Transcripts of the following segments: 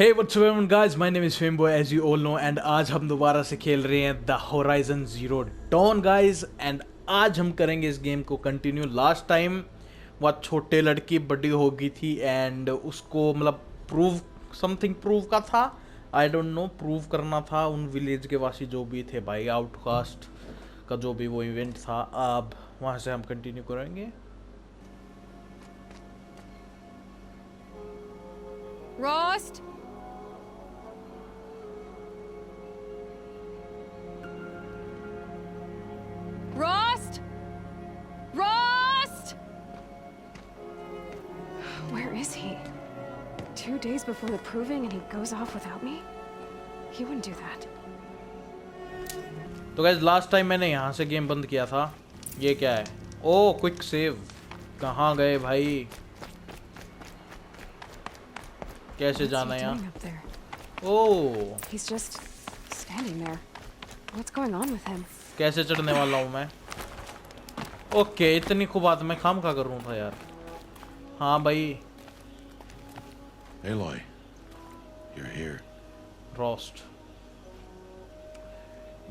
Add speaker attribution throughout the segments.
Speaker 1: Hey what's up everyone guys, my name is Femboy as you all know and आज हम दोबारा से खेल रहे हैं the Horizon Zero Dawn guys. And आज हम करेंगे इस गेम को कंटिन्यू। लास्ट टाइम वह छोटे लड़की बड़ी हो गई थी एंड उसको मतलब प्रूव का था, आई डोंट नो, प्रूव करना था उन विलेज के वासी जो भी थे भाई, आउटकास्ट का जो भी वो इवेंट था। अब वहाँ से हम कंटिन्यू करेंगे।
Speaker 2: Rost? Rost? Rost?
Speaker 3: Where is he? 2 days before the proving and he goes off without me? He wouldn't do that.
Speaker 1: तो गाइस लास्ट टाइम मैंने यहाँ से गेम बंद किया था। ये क्या है? ओह क्विक सेव। कहाँ गए भाई? कैसे जाना है यहाँ? ओह
Speaker 3: He's just standing there. What's going on with him?
Speaker 1: कैसे चढ़ने वाला हूँ मैं? ओके इतनी खूब बात मैं काम का कर रहा था यार। हाँ भाई।
Speaker 4: Aloy, you're here.
Speaker 1: Rost.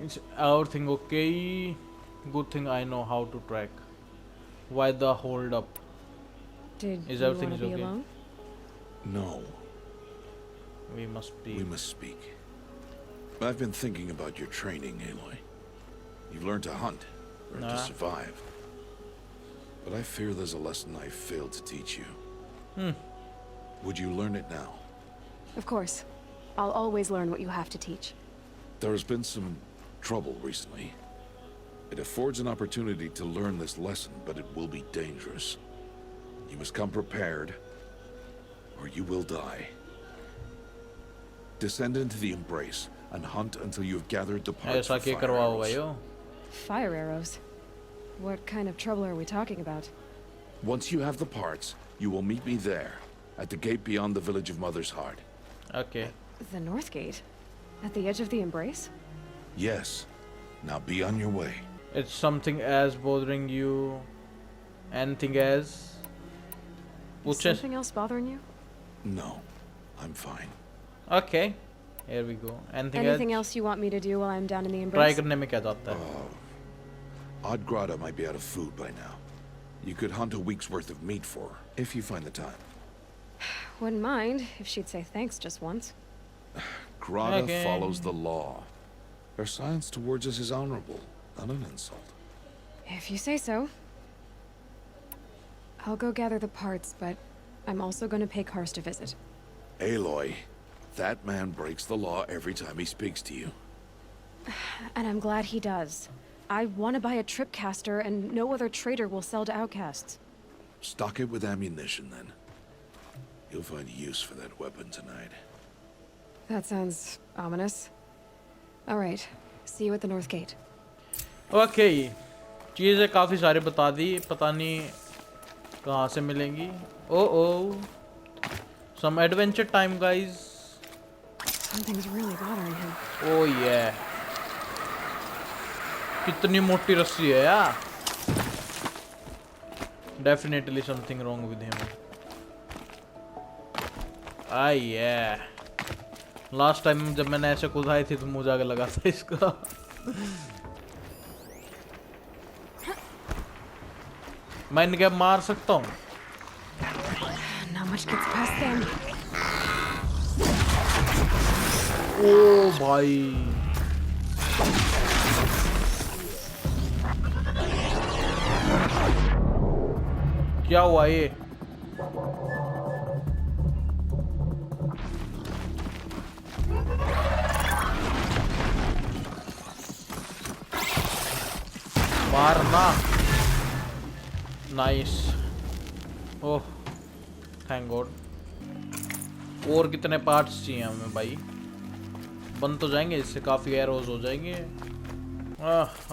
Speaker 1: It's everything okay? Good thing I know how to track. Why the hold up?
Speaker 3: Did
Speaker 1: Is
Speaker 3: you
Speaker 1: everything
Speaker 3: want to be
Speaker 1: okay?
Speaker 3: alone?
Speaker 4: No,
Speaker 1: We must be.
Speaker 4: we must speak. I've been thinking about your training, Aloy. You've learned to hunt, learned to survive. But I fear there's a lesson I failed to teach you. Would you learn it now?
Speaker 3: Of course. I'll always learn what you have to teach.
Speaker 4: There has been some trouble recently. It affords an opportunity to learn this lesson, but it will be dangerous. You must come prepared, or you will die. Descend into the embrace and hunt until you have gathered the parts
Speaker 1: ऐसा
Speaker 4: for
Speaker 1: क्या
Speaker 4: fire
Speaker 1: करवाओगे
Speaker 4: arrows.
Speaker 1: Yo?
Speaker 3: Fire arrows? What kind of trouble are we talking about?
Speaker 4: Once you have the parts, you will meet me there, at the gate beyond the village of Mother's Heart.
Speaker 1: Okay.
Speaker 3: The North Gate? At the edge of the embrace?
Speaker 4: Yes. Now be on your way.
Speaker 1: It's something as bothering you. Anything as?
Speaker 3: Is something else bothering you?
Speaker 4: No, I'm fine.
Speaker 1: Okay. Here we go.
Speaker 3: Anything else you want me to do while I'm down in the
Speaker 1: Try
Speaker 3: embrace?
Speaker 1: करने में क्या जाता है?
Speaker 4: Odd Grotto might be out of food by now. You could hunt a week's worth of meat for her, if you find the time.
Speaker 3: Wouldn't mind if she'd say thanks just once.
Speaker 4: Grotto
Speaker 1: Okay.
Speaker 4: follows the law. Her silence towards us is honorable, not an insult.
Speaker 3: If you say so. I'll go gather the parts, but I'm also going to pay Karst a visit.
Speaker 4: Aloy, that man breaks the law every time he speaks to you.
Speaker 3: And I'm glad he does. I want to buy a tripcaster, and no other trader will sell to outcasts.
Speaker 4: Stock it with ammunition, then. You'll find use for that weapon tonight.
Speaker 3: That sounds ominous. All right. See you at the North Gate.
Speaker 1: Okay. चीज़ें काफ़ी सारे बता दी, पता नहीं कहाँ से मिलेंगी। Oh. Some adventure time, guys.
Speaker 3: Something's really bothering him.
Speaker 1: Oh yeah. कितनी मोटी रस्सी है यार। Definitely something wrong with him. Ah yeah. Last time जब मैंने ऐसे कूदाई थी तो मुझे आगे लगा था इसका। मैं इनके मार सकता हूँ।
Speaker 3: Not much gets past them.
Speaker 1: ओ भाई। क्या हुआ ये? मारना। नाइस। Oh thank God. और कितने पार्ट्स चाहिए हमें भाई? बन तो जाएंगे इससे, काफ़ी एरोज हो जाएंगे।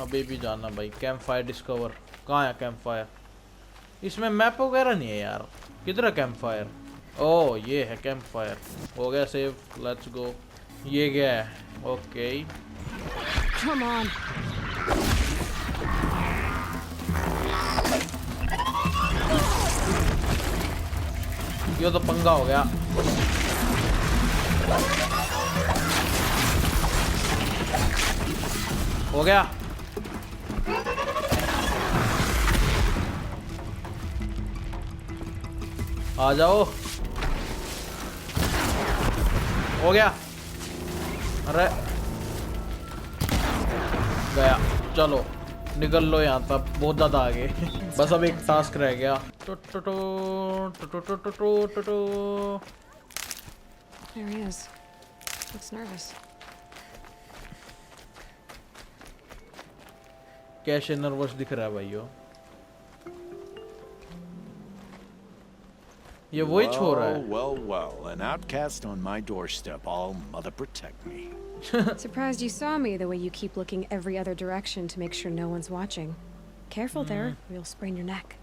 Speaker 1: अभी भी जाना भाई। Camp fire discover. कहाँ है कैंप फायर? इसमें मैप वगैरह नहीं है यार। किधर है कैंप फायर? ओह ये है कैंप फायर। हो गया सेव, लेट्स गो। ये क्या है? ओके।
Speaker 3: Come on.
Speaker 1: ये तो पंगा हो गया। हो गया। आ जाओ। हो गया। अरे गया। चलो निकल लो यहाँ तक, बहुत ज्यादा आगे। बस अब एक टास्क रह गया।
Speaker 3: There he is. Looks nervous.
Speaker 1: कैसे नर्वस दिख रहा है भाइयों। ये वही छोड़ रहा है।
Speaker 5: Well, an outcast on my doorstep. All mother protect me.
Speaker 3: Surprised you saw me the way you keep looking every other direction to make sure no one's watching. Careful there, or you'll sprain your neck.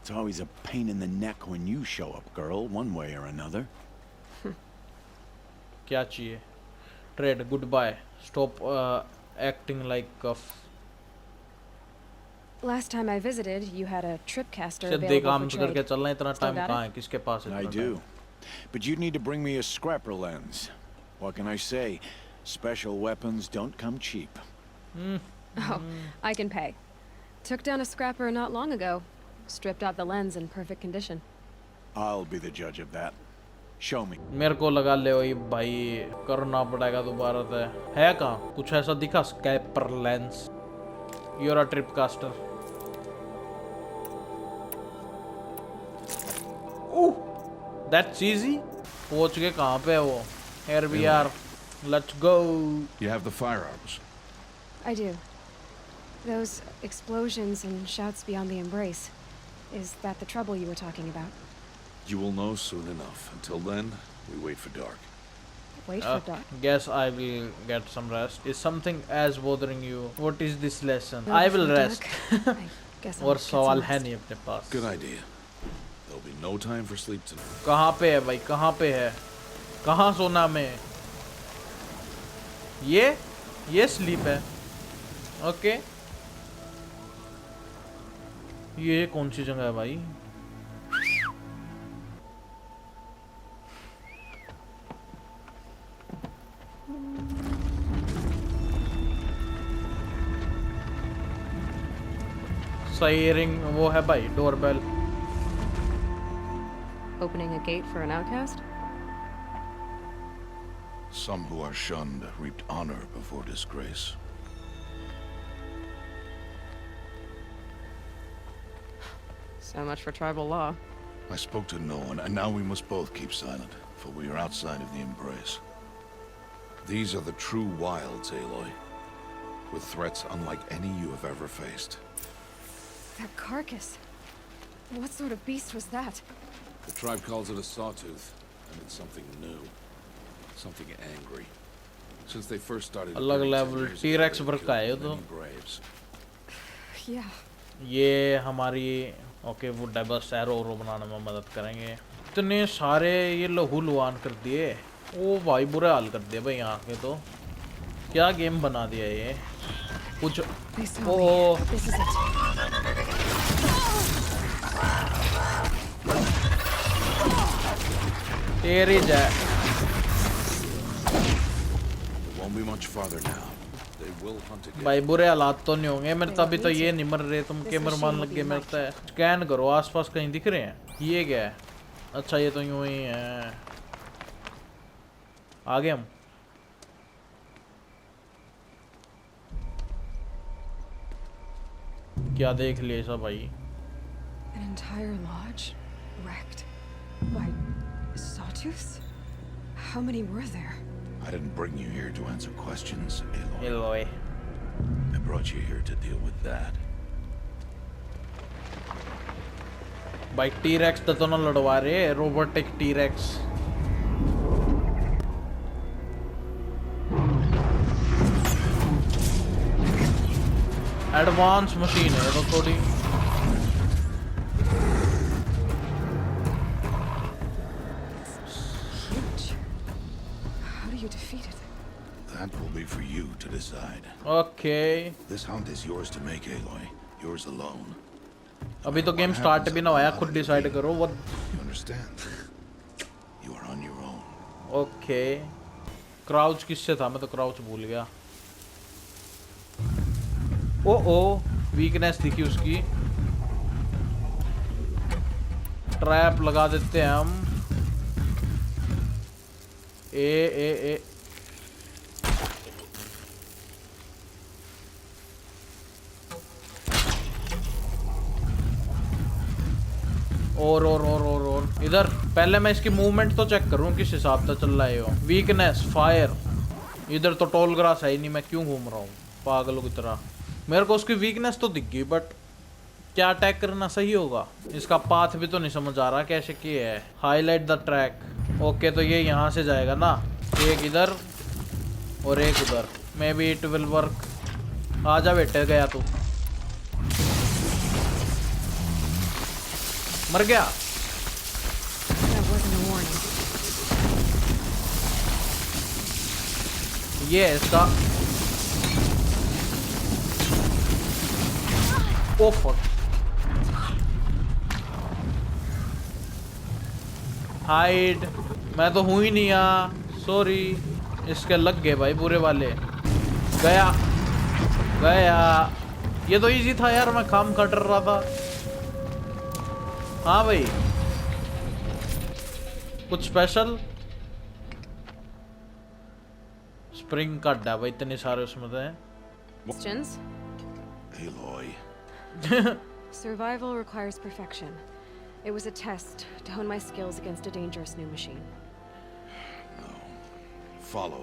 Speaker 5: It's always a pain in the neck when you show up, girl, one way or another.
Speaker 1: क्या चाहिए? Trade, goodbye. Stop acting like a
Speaker 3: Last time I visited, you had a tripcaster
Speaker 1: सिर्फ
Speaker 3: available
Speaker 1: काम
Speaker 3: for
Speaker 1: करके
Speaker 3: trade.
Speaker 1: चलना, इतना
Speaker 3: Still
Speaker 1: time
Speaker 3: got
Speaker 1: कहाँ
Speaker 3: it?
Speaker 1: है? किसके पास है
Speaker 5: I
Speaker 1: इतना
Speaker 5: do.
Speaker 1: time?
Speaker 5: But you'd need to bring me a scrapper lens. What can I say? Special weapons don't come cheap.
Speaker 3: Oh, I can pay. Took down a scrapper not long ago. Stripped out the lens in perfect condition.
Speaker 5: I'll be the judge of that. Show me.
Speaker 1: मेरे को लगा ले वही भाई, करना पड़ेगा दोबारा से। है कहाँ? कुछ ऐसा दिखा? Scraper lens. You're a tripcaster. Ooh, that's easy. पहुंच गए कहाँ पे है वो? Here we are. Let's go.
Speaker 4: You have the firearms.
Speaker 3: I do. Those explosions and shouts beyond the embrace. Is that the trouble you were talking about?
Speaker 4: You will know soon enough. Until then, we wait for dark.
Speaker 3: Wait for dark.
Speaker 1: Guess I will get some rest. Is something as bothering you? What is this lesson?
Speaker 3: Wait
Speaker 1: I will
Speaker 3: for
Speaker 1: rest.
Speaker 3: dark. I guess I'll
Speaker 1: और
Speaker 3: get some
Speaker 1: सवाल है
Speaker 3: rest.
Speaker 1: नहीं अपने पास।
Speaker 4: Good idea. There'll be no time for sleep tonight.
Speaker 1: कहाँ पे है भाई? कहाँ पे है? कहाँ सोना में? ये स्लीप है। ओके। ये कौन सी जगह है भाई? सही रिंग वो है भाई, doorbell.
Speaker 3: Opening a gate for an outcast?
Speaker 4: Some who are shunned reaped honor before disgrace.
Speaker 3: So much for tribal law.
Speaker 4: I spoke to no one, and now we must both keep silent, for we are outside of the embrace. These are the true wilds, Aloy, with threats unlike any you have ever faced.
Speaker 3: That carcass. What sort of beast was that?
Speaker 4: The tribe calls it a sawtooth, and it's something new. Something angry. Since they first started...
Speaker 1: अलग level T-Rex work का है ये तो।
Speaker 3: Yeah.
Speaker 1: ये हमारी okay वो डेबस arrow बनाने में मदद करेंगे। इतने सारे ये लहू लुहान कर दिए। ओ भाई बुरे हाल कर दिए भाई यहाँ के तो। क्या गेम बना दिया ये? कुछ ओ
Speaker 3: This is it.
Speaker 1: तेरी जय।
Speaker 4: It won't be much farther now. They will hunt again.
Speaker 1: भाई बुरे हालात तो नहीं होंगे मेरे, तभी तो ये नहीं मर रहे। तुम कैमरा मान लग गए मेरे से। स्कैन करो आसपास कहीं दिख रहे हैं? ये क्या है? अच्छा ये तो यूं ही है। आगे हम क्या देख लिया सब भाई?
Speaker 3: An entire lodge wrecked by sawtooths? How many were there?
Speaker 4: I didn't bring you here to answer questions, Aloy.
Speaker 1: Aloy.
Speaker 4: I brought you here to deal with that.
Speaker 1: भाई T-Rex तो ना लड़वा रहे, रोबोटिक T-Rex। एडवांस मशीन है तो थोड़ी।
Speaker 3: Huge. How do you defeat it?
Speaker 4: That will be for you to decide.
Speaker 1: Okay.
Speaker 4: This hunt is yours to make, Aloy. Yours alone.
Speaker 1: अभी तो game start भी ना हुआ, खुद डिसाइड करो। What?
Speaker 4: You understand? You are on your own.
Speaker 1: Okay. Crouch किससे था? मैं तो क्राउच भूल गया। ओ वीकनेस दिखी उसकी। ट्रैप लगा देते हैं हम। ए और इधर पहले मैं इसकी मूवमेंट तो चेक करूं किस हिसाब से चल रहा है वो। Weakness fire. इधर तो टोल ग्रास है ही नहीं, मैं क्यों घूम रहा हूँ पागलों की तरह। मेरे को उसकी वीकनेस तो दिख गई, बट क्या अटैक करना सही होगा? इसका पाथ भी तो नहीं समझ आ रहा कैसे किया है। Highlight the track. ओके, तो ये यहाँ से जाएगा ना, एक इधर और एक उधर। May be it will work. आजा बेटे, गया तू। मर गया।
Speaker 3: That wasn't a warning.
Speaker 1: ये है इसका। Oh fuck. हाइड। मैं तो हूं ही नहीं यहाँ, सॉरी। इसके लग गए भाई बुरे वाले। गया। ये तो इजी था यार, मैं काम कर रहा था। हाँ भाई, कुछ स्पेशल। स्प्रिंग का अड्डा भाई, इतने सारे उसमें थे।
Speaker 3: Questions?
Speaker 4: Aloy.
Speaker 3: Survival requires perfection. It was a test to hone my skills against a dangerous new machine.
Speaker 4: No. Follow.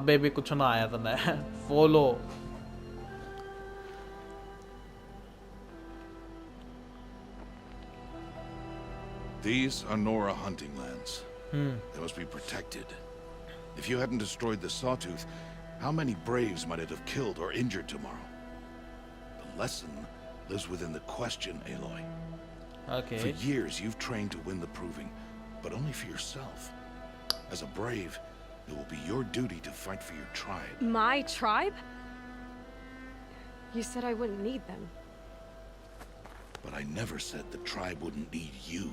Speaker 1: अबे भी कुछ ना आया था ना। Follow.
Speaker 4: These are Nora hunting lands. They must be protected. If you hadn't destroyed the Sawtooth, how many Braves might it have killed or injured tomorrow? The lesson lives within the question, Aloy.
Speaker 1: Okay.
Speaker 4: For years, you've trained to win the proving, but only for yourself. As a Brave, it will be your duty to fight for your tribe.
Speaker 3: My tribe? You said I wouldn't need them.
Speaker 4: But I never said the tribe wouldn't need you.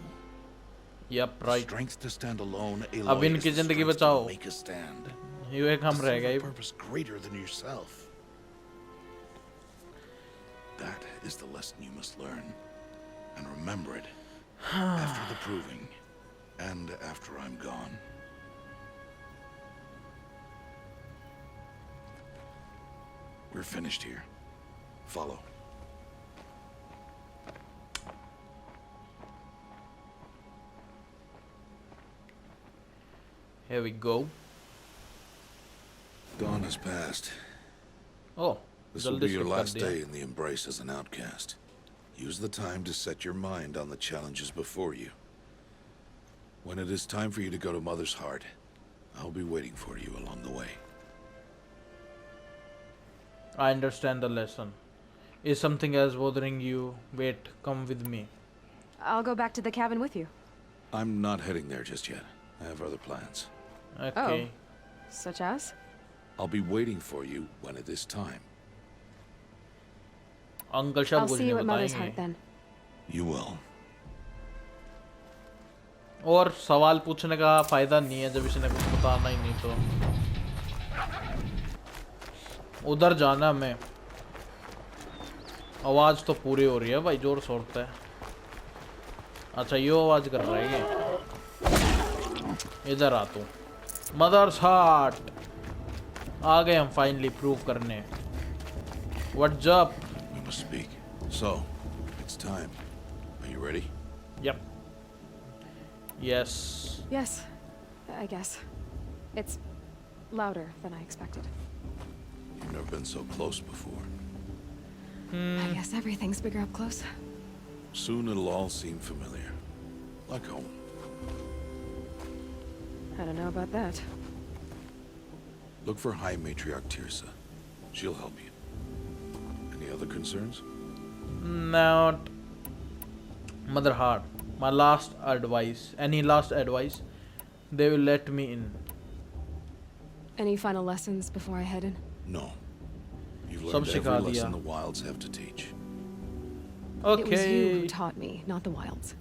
Speaker 1: Yep, right.
Speaker 4: Strength to stand alone,
Speaker 1: अब
Speaker 4: Aloy,
Speaker 1: इनकी
Speaker 4: is the
Speaker 1: जिंदगी
Speaker 4: strength to
Speaker 1: बचाओ।
Speaker 4: make a stand.
Speaker 1: ये एक हम रह
Speaker 4: To
Speaker 1: गए।
Speaker 4: serve a purpose greater than yourself. That is the lesson you must learn. And remember it after the proving and after I'm gone. We're finished here. Follow.
Speaker 1: Here we go.
Speaker 4: Dawn has passed.
Speaker 1: Oh,
Speaker 4: This will
Speaker 1: जल्दी
Speaker 4: be your
Speaker 1: skip कर
Speaker 4: last
Speaker 1: दिया।
Speaker 4: day in the Embrace as an outcast. Use the time to set your mind on the challenges before you. When it is time for you to go to Mother's Heart, I'll be waiting for you along the way.
Speaker 1: I understand the lesson. Is something else bothering you? Wait, come with me.
Speaker 3: I'll go back to the cabin with you.
Speaker 4: I'm not heading there just yet. I have other plans.
Speaker 1: Okay.
Speaker 3: Such as?
Speaker 4: I'll be waiting for you when it is time.
Speaker 1: Uncle Shah
Speaker 3: I'll
Speaker 1: कुछ
Speaker 3: see
Speaker 1: नहीं
Speaker 3: you at Mother's
Speaker 1: बताएंगे।
Speaker 3: Heart then.
Speaker 4: You will.
Speaker 1: और सवाल पूछने का फायदा नहीं है जब इसने कुछ बताना ही नहीं तो। उधर जाना हमें। आवाज तो पूरी हो रही है भाई, जोर शोर है। अच्छा ये आवाज कर रहा है ये। इधर आ तू। Mother's heart. आ गए हम फाइनली प्रूव करने। What's up?
Speaker 4: We must speak. So, it's time. Are you ready?
Speaker 1: Yep. Yes.
Speaker 3: Yes, I guess. It's louder than I expected.
Speaker 4: You've never been so close before.
Speaker 3: I guess everything's bigger up close.
Speaker 4: Soon it'll all seem familiar. Like home.
Speaker 3: I don't know about that.
Speaker 4: Look for High Matriarch Tirsa. She'll help you. Any other concerns?
Speaker 1: Not Mother Heart. My last advice. Any last advice? They will let me in.
Speaker 3: Any final lessons before I head in?
Speaker 4: No. You've
Speaker 1: Some
Speaker 4: learned every
Speaker 1: सिखा दिया।
Speaker 4: lesson the wilds have to teach.
Speaker 3: It was you
Speaker 1: Okay.
Speaker 3: who taught me, not the wilds.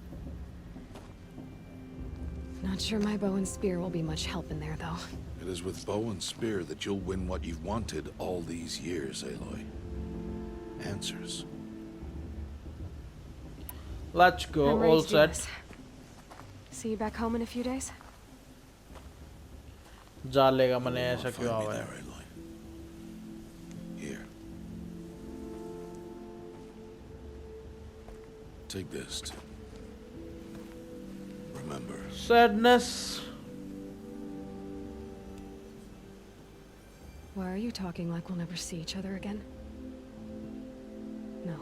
Speaker 3: Not sure my bow and spear will be much help in there, though.
Speaker 4: It is with bow and spear that you'll win what you've wanted all these years, Aloy. Answers.
Speaker 1: Let's go.
Speaker 3: I'm ready
Speaker 1: All
Speaker 3: to do
Speaker 1: set.
Speaker 3: this. See you back home in a few days?
Speaker 1: जा लेगा मैंने
Speaker 4: You'll
Speaker 1: ऐसा
Speaker 4: find
Speaker 1: क्यों
Speaker 4: me
Speaker 1: हुआ
Speaker 4: there,
Speaker 1: है?
Speaker 4: Aloy. Here. Take this to remember.
Speaker 1: Sadness.
Speaker 3: Why are you talking like we'll never see each other again? No.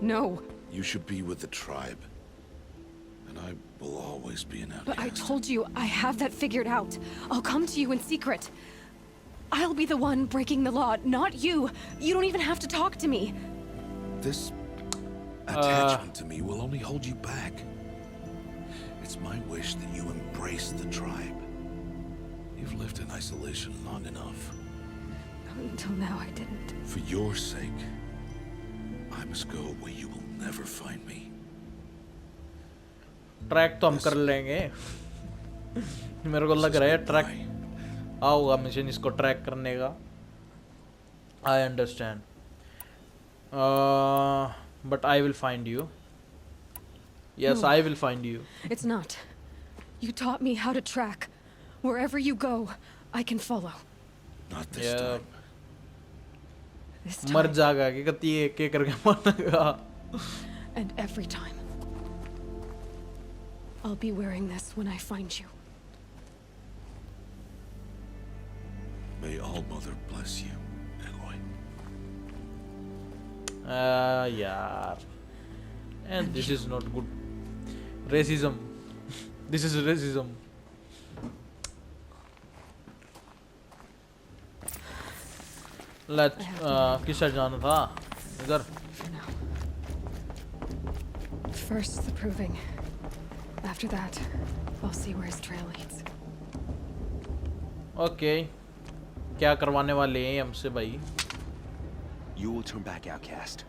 Speaker 3: No!
Speaker 4: You should be with the tribe. And I will always be an outcast.
Speaker 3: But I told you, I have that figured out. I'll come to you in secret. I'll be the one breaking the law, not you. You don't even have to talk to me.
Speaker 4: This attachment to me will only hold you back. It's my wish that you embrace the tribe. You've lived in isolation long enough.
Speaker 3: Until now, I didn't.
Speaker 4: For your sake, I must go where you will never find me.
Speaker 1: Track तो हम कर लेंगे. मेरे को लग रहा है track आओगा mission इसको ट्रैक करने का. I understand. But I will find you. Yes,
Speaker 3: No.
Speaker 1: I will find you.
Speaker 3: It's not. You taught me how to track. Wherever you go, I can follow.
Speaker 4: Not this
Speaker 1: Yeah.
Speaker 4: time.
Speaker 3: This
Speaker 1: मर
Speaker 3: time,
Speaker 1: जाएगा कि कती एक एक करके मरेगा.
Speaker 3: and every time. I'll be wearing this when I find you.
Speaker 4: May All Mother bless you, Aloy.
Speaker 1: यार. And this is not good. Racism. This is racism. Let's किस साइड जाना था? इधर.
Speaker 3: For now. First, the proving. After that, I'll see where his trail leads.
Speaker 1: Okay. क्या करवाने वाले हैं हमसे भाई?
Speaker 6: You will turn back, outcast.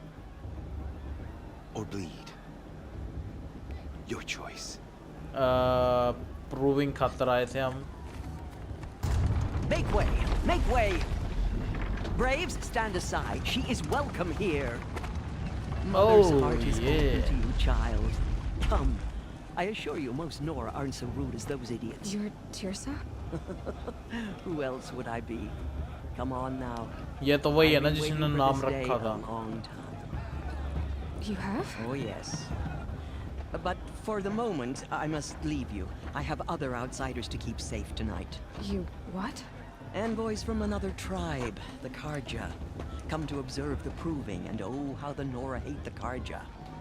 Speaker 6: Or bleed. Your choice.
Speaker 1: Proving खातर आए थे हम.
Speaker 7: Make way! Make way! Braves, stand aside. She is welcome here. Mother's
Speaker 1: Oh,
Speaker 7: heart is
Speaker 1: yeah.
Speaker 7: open to you, child. Come. I assure you, most Nora aren't so rude as those idiots.
Speaker 3: You're Tirsa?
Speaker 7: Who else would I be? Come on now.
Speaker 1: ये तो वही है
Speaker 7: I've
Speaker 1: ना
Speaker 7: been
Speaker 1: जिसने
Speaker 7: waiting for
Speaker 1: नाम
Speaker 7: this day
Speaker 1: रखा
Speaker 7: a
Speaker 1: था.
Speaker 7: long time.
Speaker 3: You have?
Speaker 7: Oh, yes. But for the moment, I must leave you. I have other outsiders to keep safe tonight.
Speaker 3: You what?
Speaker 7: Envoys from another tribe, the Karja. Come to observe the proving, and oh, how the Nora hate the Karja.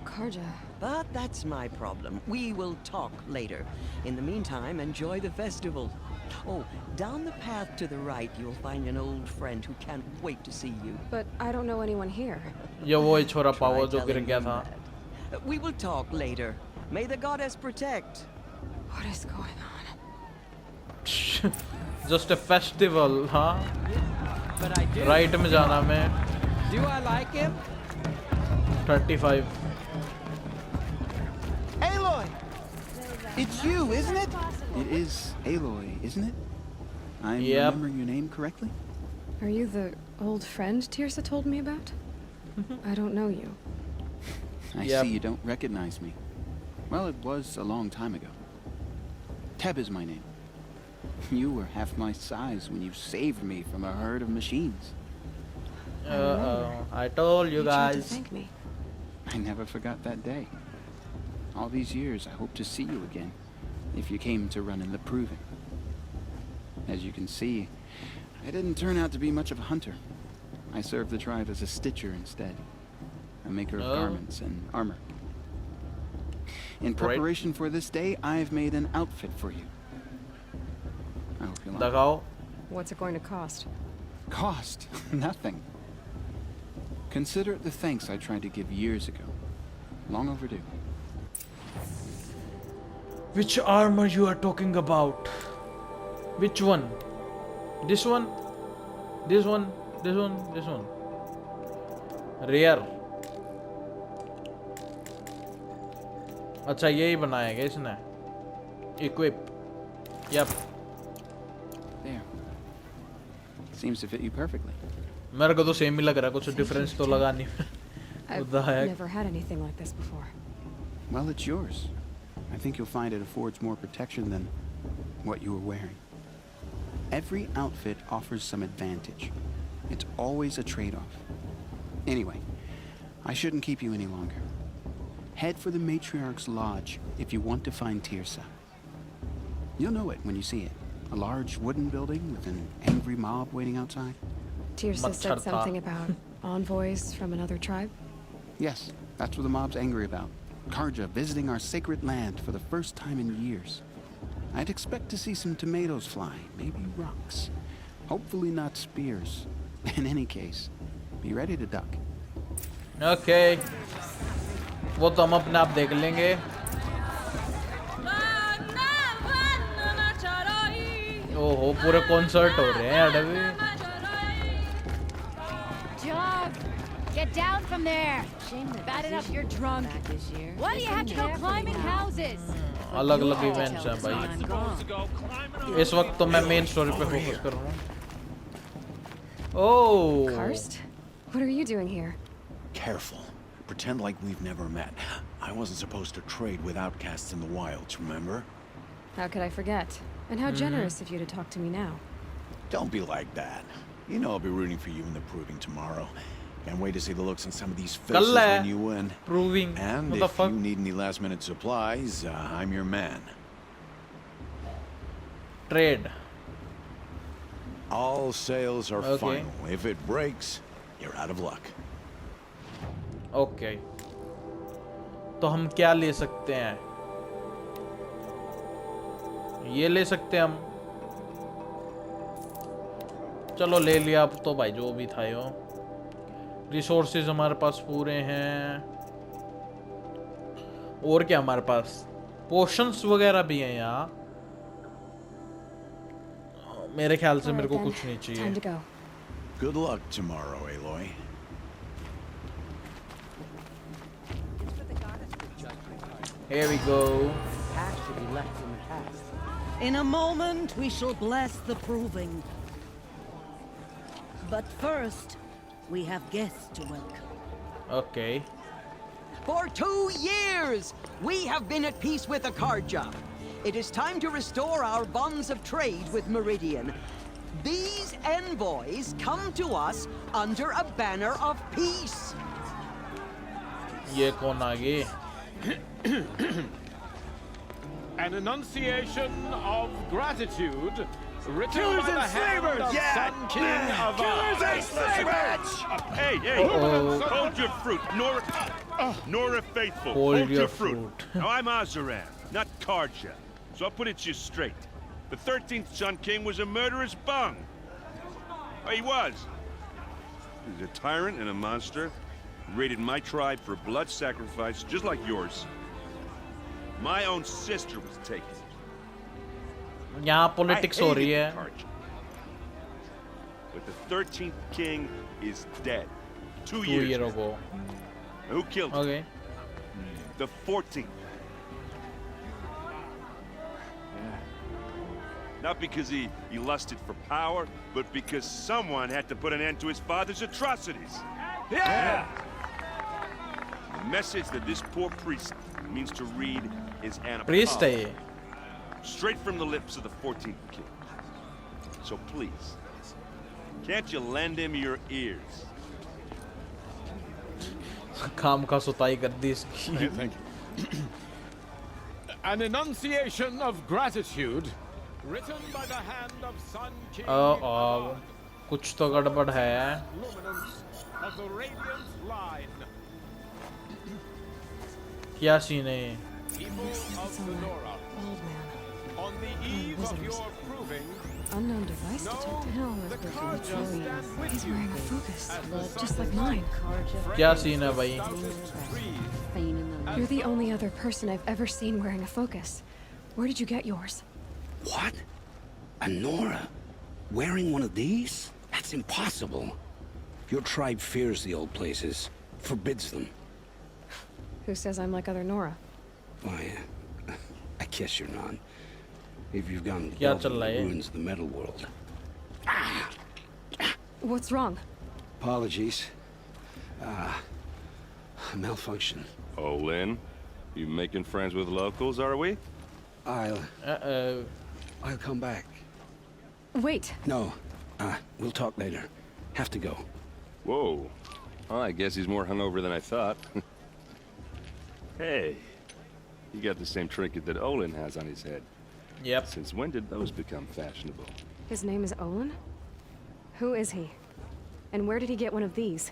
Speaker 3: Karja.
Speaker 7: But that's my problem. We will talk later. In the meantime, enjoy the festival. Oh, down the path to the right, you'll find an old friend who can't wait to see you.
Speaker 3: But I don't know anyone here.
Speaker 1: ये वो ही छोरा
Speaker 7: Try
Speaker 1: पावा जो गिर
Speaker 7: telling
Speaker 1: गया
Speaker 7: them
Speaker 1: था.
Speaker 7: that. We will talk later. May the goddess protect.
Speaker 3: What is going on?
Speaker 1: Just a festival, हाँ?
Speaker 8: But I do.
Speaker 1: Right में जाना मैं.
Speaker 8: Do I like him?
Speaker 1: 35.
Speaker 6: Aloy! It's you, isn't it? It is Aloy, isn't it? I'm
Speaker 1: Yep.
Speaker 6: remembering your name correctly?
Speaker 3: Are you the old friend Tirsa told me about? I don't know you.
Speaker 6: I
Speaker 1: Yep.
Speaker 6: see you don't recognize me. Well, it was a long time ago. Teb is my name. You were half my size when you saved me from a herd of machines.
Speaker 1: I told you
Speaker 3: You tried to
Speaker 1: guys.
Speaker 3: thank me.
Speaker 6: I never forgot that day. All these years, I hope to see you again, if you came to run in the proving. As you can see, I didn't turn out to be much of a hunter. I served the tribe as a stitcher instead, a maker of
Speaker 1: Oh.
Speaker 6: garments and armor. In preparation for this day, I've made an outfit for you. I hope you like it.
Speaker 1: दिखाओ.
Speaker 3: What's it going to cost?
Speaker 6: Cost? Nothing. Consider it the thanks I tried to give years ago. Long overdue.
Speaker 1: Which armor you are talking about? Which one? This one? This one? This one? This one? Rare. अच्छा यही बनाया क्या इसने? Equip. Yep.
Speaker 6: There. Seems to fit you perfectly.
Speaker 1: मेरे को तो same ही लग रहा है, कुछ डिफरेंस तो लगा नहीं.
Speaker 3: I've
Speaker 1: What the heck?
Speaker 3: never had anything like this before.
Speaker 6: Well, it's yours. I think you'll find it affords more protection than what you were wearing. Every outfit offers some advantage. It's always a trade-off. Anyway, I shouldn't keep you any longer. Head for the Matriarch's Lodge if you want to find Tirsa. You'll know it when you see it. A large wooden building with an angry mob waiting outside.
Speaker 3: Tirsa said
Speaker 1: Macharta.
Speaker 3: something about envoys from another tribe.
Speaker 6: Yes, that's what the mob's angry about. Karja visiting our sacred land for the first time in years. I'd expect to see some tomatoes fly, maybe rocks. Hopefully not spears. In any case, be ready to duck.
Speaker 1: Okay. वो तो हम अपने आप देख लेंगे. ओहो पूरे concert हो रहे हैं अभी.
Speaker 2: Job! Get down from there! Bat it up, you're drunk. Why do you have to go climbing houses?
Speaker 1: अलग अलग इवेंट्स हैं भाई. इस वक्त तो मैं मेन स्टोरी पे फोकस कर रहा हूँ. Oh.
Speaker 3: Karst? What are you doing here?
Speaker 5: Careful. Pretend like we've never met. I wasn't supposed to trade with outcasts in the wilds, remember?
Speaker 3: How could I forget? And how generous of you to talk to me now.
Speaker 5: Don't be like that. You know I'll be rooting for you in the proving tomorrow. Can't wait to see the looks on some of these faces when you win.
Speaker 1: Proving.
Speaker 5: And
Speaker 1: What the
Speaker 5: if
Speaker 1: fuck?
Speaker 5: you need any last-minute supplies, I'm your man.
Speaker 1: Trade.
Speaker 5: All sales are
Speaker 1: Okay.
Speaker 5: final. If it breaks, you're out of luck.
Speaker 1: Okay. तो हम क्या ले सकते हैं? ये ले सकते हैं हम. चलो ले लिया अब तो भाई, जो भी था यो. रिसोर्सेज हमारे पास पूरे हैं. और क्या हमारे पास? पोशंस वगैरह भी हैं यहाँ. मेरे ख्याल से मेरे को कुछ नहीं
Speaker 3: Time
Speaker 1: चाहिए.
Speaker 3: to go.
Speaker 5: Good luck tomorrow, Aloy.
Speaker 1: Here we go.
Speaker 8: Past should be left in the past.
Speaker 9: In a moment, we shall bless the proving. But first, we have guests to welcome.
Speaker 1: Okay.
Speaker 7: For 2 years, we have been at peace with Akarja. It is time to restore our bonds of trade with Meridian. These envoys come to us under a banner of peace.
Speaker 1: ये कौन आ गए?
Speaker 10: An enunciation of gratitude written by the hand of Sun King of
Speaker 11: Killers and slavers! Hey, hold your fruit, Nora Faithful.
Speaker 1: Hold your
Speaker 11: fruit.
Speaker 1: fruit.
Speaker 11: Now I'm Azaran, not Karja, so I'll put it to you straight. The 13th Sun King was a murderous bung. Oh, he was. He was a tyrant and a monster. He raided my tribe for blood sacrifice, just like yours. My own sister was taken.
Speaker 1: यहाँ politics हो रही है.
Speaker 11: But the 13th king is dead. 2
Speaker 1: 2
Speaker 11: years.
Speaker 1: years ago.
Speaker 11: Who killed him?
Speaker 1: Okay.
Speaker 11: The 14th. Not because he lusted for power, but because someone had to put an end to his father's atrocities.
Speaker 10: Yeah!
Speaker 11: The message that this poor priest means to read is
Speaker 1: Priest है
Speaker 11: anthropology.
Speaker 1: ये.
Speaker 11: Straight from the lips of the 14th king. So please, can't you lend him your ears?
Speaker 1: काम का सुताई कर दी इसकी.
Speaker 10: Thank you. An enunciation of gratitude written by the hand of Sun King
Speaker 1: कुछ तो गड़बड़ है.
Speaker 10: luminance of the radiant line.
Speaker 1: क्या सीन है ये?
Speaker 10: People of Sonora,
Speaker 3: Old man.
Speaker 10: on the eve of your proving,
Speaker 3: Unknown device detected. No,
Speaker 10: the Karja stand with
Speaker 3: He's
Speaker 10: you
Speaker 3: wearing a focus,
Speaker 10: as the
Speaker 3: just
Speaker 10: sun
Speaker 3: like mine.
Speaker 1: क्या scene है भाई?
Speaker 10: stoutest breeze.
Speaker 3: You're the only other person I've ever seen wearing a focus. Where did you get yours?
Speaker 12: What? A Nora? Wearing one of these? That's impossible. Your tribe fears the old places, forbids them.
Speaker 3: Who says I'm like other Nora?
Speaker 12: Why, I guess you're not. if you've gone
Speaker 1: क्या
Speaker 12: delving
Speaker 1: चल
Speaker 12: in
Speaker 1: रहा
Speaker 12: the
Speaker 1: है?
Speaker 12: ruins of the metal world.
Speaker 3: What's wrong?
Speaker 12: Apologies. Malfunction.
Speaker 11: Oh, Lynn, you making friends with locals, are we?
Speaker 12: I'll come back.
Speaker 3: Wait.
Speaker 12: No. We'll talk later. Have to go.
Speaker 11: Whoa. Well, I guess he's more hungover than I thought. Hey, you got the same trinket that Olin has on his head.
Speaker 1: Yep.
Speaker 11: Since when did those become fashionable?
Speaker 3: His name is Olin? Who is he? And where did he get one of these?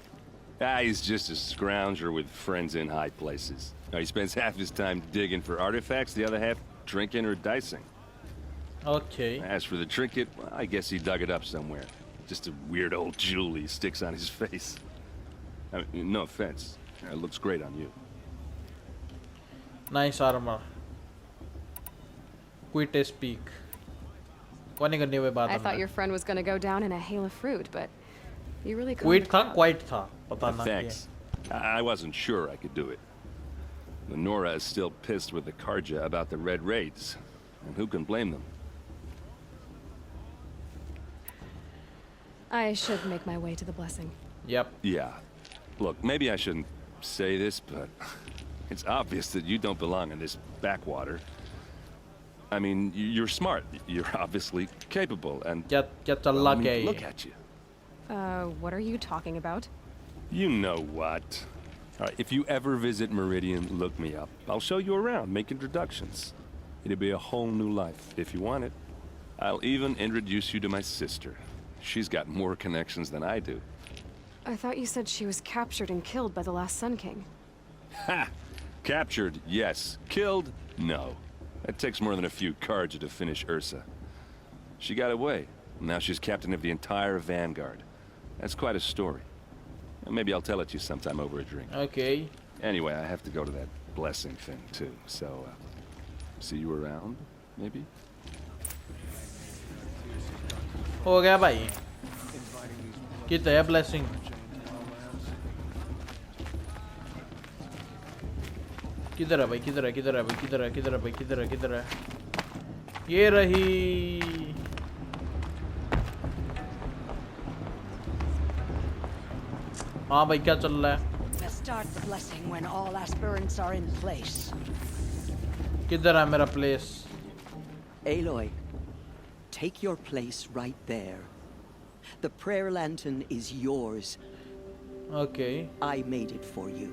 Speaker 11: He's just a scrounger with friends in high places. Now, he spends half his time digging for artifacts, the other half drinking or dicing.
Speaker 1: Okay.
Speaker 11: As for the trinket, well, I guess he dug it up somewhere. Just a weird old jewel he sticks on his face. I mean, no offense. It looks great on you.
Speaker 1: Nice armor. Quit speak.
Speaker 3: I thought your friend was gonna go down in a hail of fruit, but you really couldn't.
Speaker 1: Quit था, quite था. पता ना
Speaker 11: Thanks. I wasn't sure I could do it. Lenora is still pissed with the Karja about the Red Raids. And who can blame them?
Speaker 3: I should make my way to the blessing.
Speaker 1: Yep.
Speaker 11: Yeah. Look, maybe I shouldn't say this, but it's obvious that you don't belong in this backwater. I mean, you're smart. You're obviously capable, and
Speaker 1: क्या चल
Speaker 11: I
Speaker 1: रहा
Speaker 11: mean,
Speaker 1: है?
Speaker 11: look at you.
Speaker 3: What are you talking about?
Speaker 11: You know what? All right, if you ever visit Meridian, look me up. I'll show you around, make introductions. It'll be a whole new life, if you want it. I'll even introduce you to my sister. She's got more connections than I do.
Speaker 3: I thought you said she was captured and killed by the last Sun King.
Speaker 11: Ha! Captured, yes. Killed, no. That takes more than a few Karja to finish Ursa. She got away. Now she's captain of the entire Vanguard. That's quite a story. Maybe I'll tell it to you sometime over a drink.
Speaker 1: Okay.
Speaker 11: Anyway, I have to go to that blessing thing, too. So, see you around, maybe?
Speaker 1: हो गया भाई. कितना है blessing? किधर है भाई? किधर है? किधर है भाई? किधर है? किधर है भाई? किधर है? किधर है? ये रही. हाँ भाई क्या चल रहा है?
Speaker 9: Let's start the blessing when all aspirants are in place.
Speaker 1: किधर है मेरा place?
Speaker 7: Aloy, take your place right there. The prayer lantern is yours.
Speaker 1: Okay.
Speaker 7: I made it for you.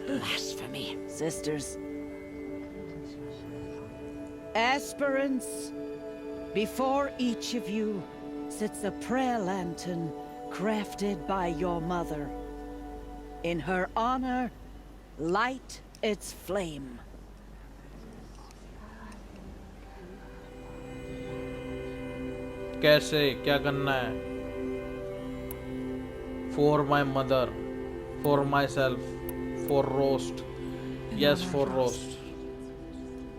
Speaker 9: Blasphemy, sisters. Aspirants, before each of you sits a prayer lantern crafted by your mother. In her honor, light its flame.
Speaker 1: कैसे क्या करना है? For my mother, for myself, for roast. Yes, for roast.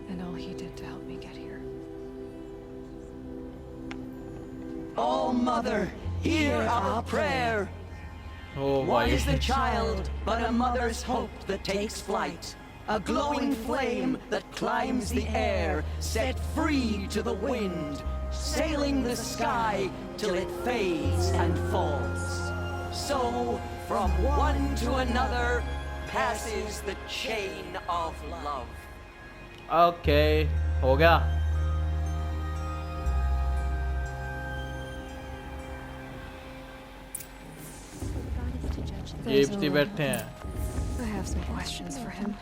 Speaker 3: And all he did to help me get here.
Speaker 7: Oh, Mother, hear our prayer.
Speaker 1: Oh,
Speaker 7: What
Speaker 1: भाई.
Speaker 7: is the child but a mother's hope that takes flight? A glowing flame that climbs the air, set free to the wind, sailing the sky till it fades and falls. So, from one to another, passes the chain of love.
Speaker 1: Okay, हो गया. ये इब्ती बैठे हैं.
Speaker 3: I have some questions for him.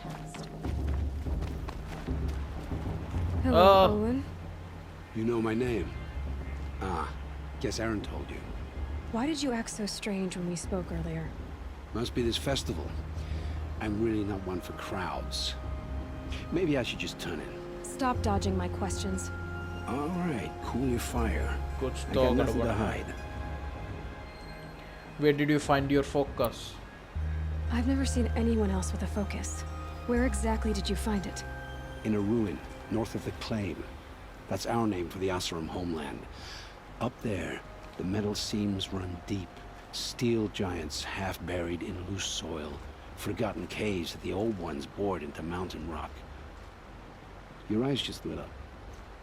Speaker 3: Hello, Olin.
Speaker 12: You know my name? Ah, guess Aaron told you.
Speaker 3: Why did you act so strange when we spoke earlier?
Speaker 12: Must be this festival. I'm really not one for crowds. Maybe I should just turn in.
Speaker 3: Stop dodging my questions.
Speaker 12: All right, cool your fire.
Speaker 1: कुछ
Speaker 12: I
Speaker 1: तो
Speaker 12: got nothing
Speaker 1: गड़बड़
Speaker 12: to
Speaker 1: है.
Speaker 12: hide.
Speaker 1: Where did you find your focus?
Speaker 3: I've never seen anyone else with a focus. Where exactly did you find it?
Speaker 12: In a ruin, north of the Claim. That's our name for the Asuram homeland. Up there, the metal seams run deep. Steel giants half buried in loose soil. Forgotten caves that the old ones bored into mountain rock. Your eyes just lit up.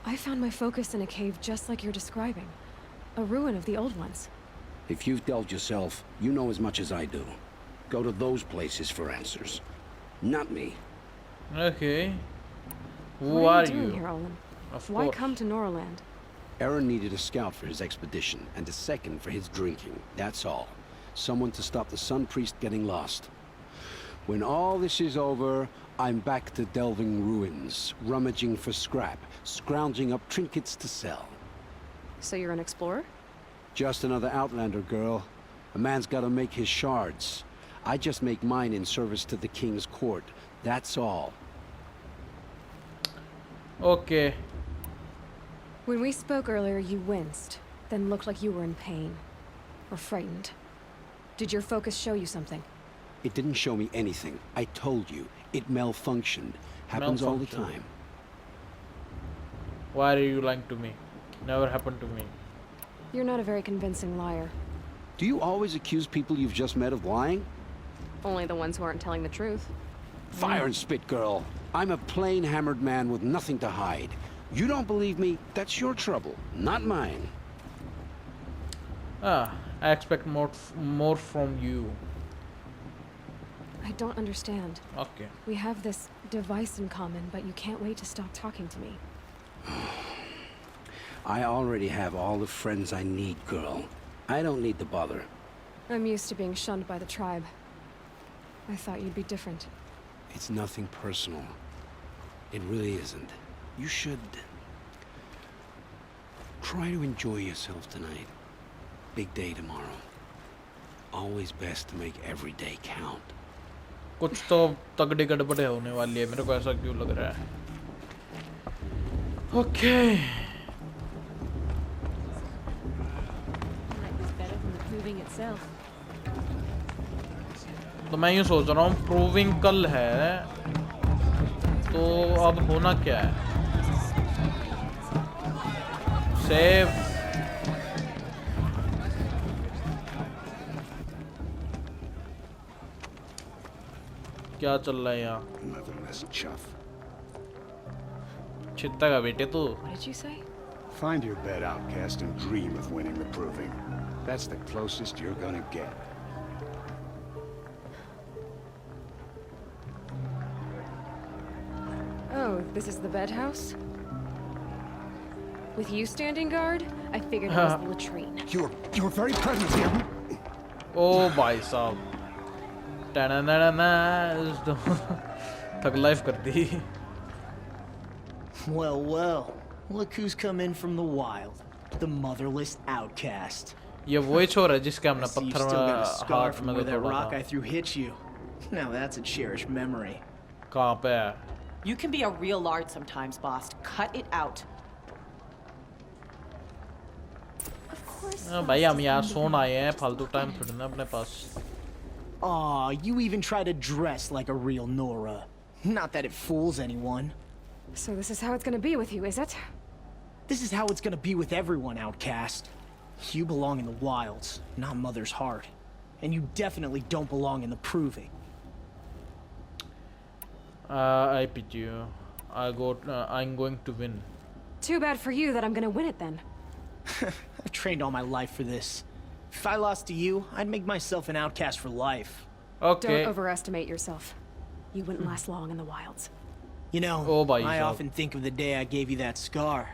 Speaker 3: I found my focus in a cave just like you're describing. A ruin of the old ones.
Speaker 12: If you've delved yourself, you know as much as I do. Go to those places for answers. Not me.
Speaker 1: Okay. Who
Speaker 3: What
Speaker 1: are
Speaker 3: you doing
Speaker 1: you?
Speaker 3: here, Olin?
Speaker 1: Of
Speaker 3: Why
Speaker 1: course.
Speaker 3: come to Norland?
Speaker 12: Aaron needed a scout for his expedition, and a second for his drinking. That's all. Someone to stop the Sun Priest getting lost. When all this is over, I'm back to delving ruins, rummaging for scrap, scrounging up trinkets to sell.
Speaker 3: So you're an explorer?
Speaker 12: Just another Outlander, girl. A man's gotta make his shards. I just make mine in service to the King's court. That's all.
Speaker 1: Okay.
Speaker 3: When we spoke earlier, you winced, then looked like you were in pain. Or frightened. Did your focus show you something?
Speaker 12: It didn't show me anything. I told you. It malfunctioned. Happens all the
Speaker 1: Malfunction.
Speaker 12: time.
Speaker 1: Why are you lying to me? Never happened to me.
Speaker 3: You're not a very convincing liar.
Speaker 12: Do you always accuse people you've just met of lying?
Speaker 3: Only the ones who aren't telling the truth.
Speaker 12: Fire and spit, girl. I'm a plain hammered man with nothing to hide. You don't believe me? That's your trouble, not mine.
Speaker 1: I expect more from you.
Speaker 3: I don't understand.
Speaker 1: Okay.
Speaker 3: We have this device in common, but you can't wait to stop talking to me.
Speaker 12: I already have all the friends I need, girl. I don't need the bother.
Speaker 3: I'm used to being shunned by the tribe. I thought you'd be different.
Speaker 12: It's nothing personal. It really isn't. You should try to enjoy yourself tonight. Big day tomorrow. Always best to make every day count.
Speaker 1: कुछ तो तगड़ी गड़बड़े होने वाली है, मेरे को ऐसा क्यों लग रहा है? Okay. तो मैं यूँ सोच रहा हूँ प्रूविंग कल है, तो अब होना क्या है? सेव। क्या चल रहा है यहाँ? चित्ता का बेटे तू?
Speaker 3: What did you say?
Speaker 5: Find your bed, outcast, and dream of winning the proving. That's the closest you're gonna get.
Speaker 3: Oh, this is the bed house? With you standing guard, I figured it was the latrine.
Speaker 5: Your very presence here.
Speaker 1: ओ भाई साहब, तक life कर दी।
Speaker 13: Well, look who's come in from the wild. The motherless outcast.
Speaker 1: ये वही छोर है जिसके हमने
Speaker 13: I see you
Speaker 1: पत्थर
Speaker 13: still got a
Speaker 1: में
Speaker 13: scar
Speaker 1: हाथ
Speaker 13: from
Speaker 1: में
Speaker 13: where that
Speaker 1: तोड़ा
Speaker 13: rock
Speaker 1: था।
Speaker 13: I threw hit you. Now that's a cherished memory.
Speaker 1: कहाँ पे है?
Speaker 14: You can be a real lard sometimes, boss. Cut it out.
Speaker 1: भाई हम यहाँ सोन आए हैं, फालतू टाइम थोड़ी ना अपने पास।
Speaker 13: Aw, you even try to dress like a real Nora. Not that it fools anyone.
Speaker 3: So this is how it's gonna be with you, is it?
Speaker 13: This is how it's gonna be with everyone, outcast. You belong in the wilds, not Mother's heart. And you definitely don't belong in the proving.
Speaker 1: I pity you. I'm going to win.
Speaker 3: Too bad for you that I'm gonna win it then.
Speaker 13: I've trained all my life for this. If I lost to you, I'd make myself an outcast for life.
Speaker 1: Okay.
Speaker 3: Don't overestimate yourself. You wouldn't last long in the wilds.
Speaker 13: You know,
Speaker 1: Oh, भाई
Speaker 13: I
Speaker 1: साहब।
Speaker 13: often think of the day I gave you that scar.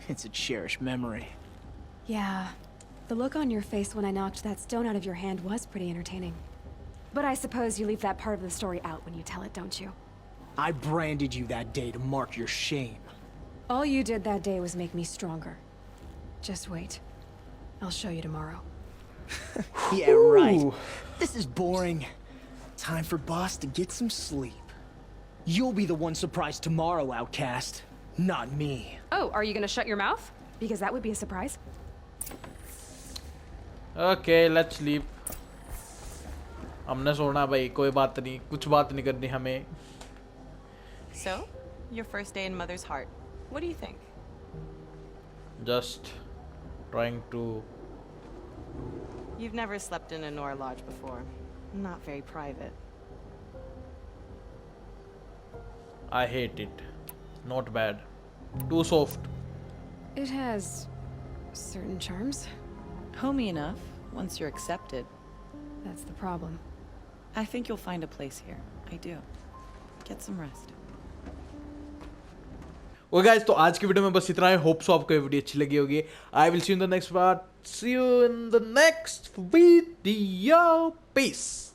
Speaker 13: It's a cherished memory.
Speaker 3: Yeah. The look on your face when I knocked that stone out of your hand was pretty entertaining. But I suppose you leave that part of the story out when you tell it, don't you?
Speaker 13: I branded you that day to mark your shame.
Speaker 3: All you did that day was make me stronger. Just wait. I'll show you tomorrow.
Speaker 13: Yeah, right. This is boring. Time for boss to get some sleep. You'll be the one surprised tomorrow, outcast. Not me.
Speaker 3: Oh, are you gonna shut your mouth? Because that would be a surprise.
Speaker 1: Okay, let's sleep. हमने सोना भाई, कोई बात नहीं, कुछ बात नहीं करनी हमें।
Speaker 14: So, your first day in Mother's heart. What do you think?
Speaker 1: Just trying to.
Speaker 14: You've never slept in a Nora lodge before. Not very private.
Speaker 1: I hate it. Not bad. Too soft.
Speaker 3: It has certain charms.
Speaker 14: Homey enough, once you're accepted.
Speaker 3: That's the problem.
Speaker 14: I think you'll find a place here. I do. Get some rest.
Speaker 1: Okay guys, तो आज की video में बस इतना है. Hope so आपको ये video अच्छी लगी होगी. I will see you in the next part. See you in the next video. Peace.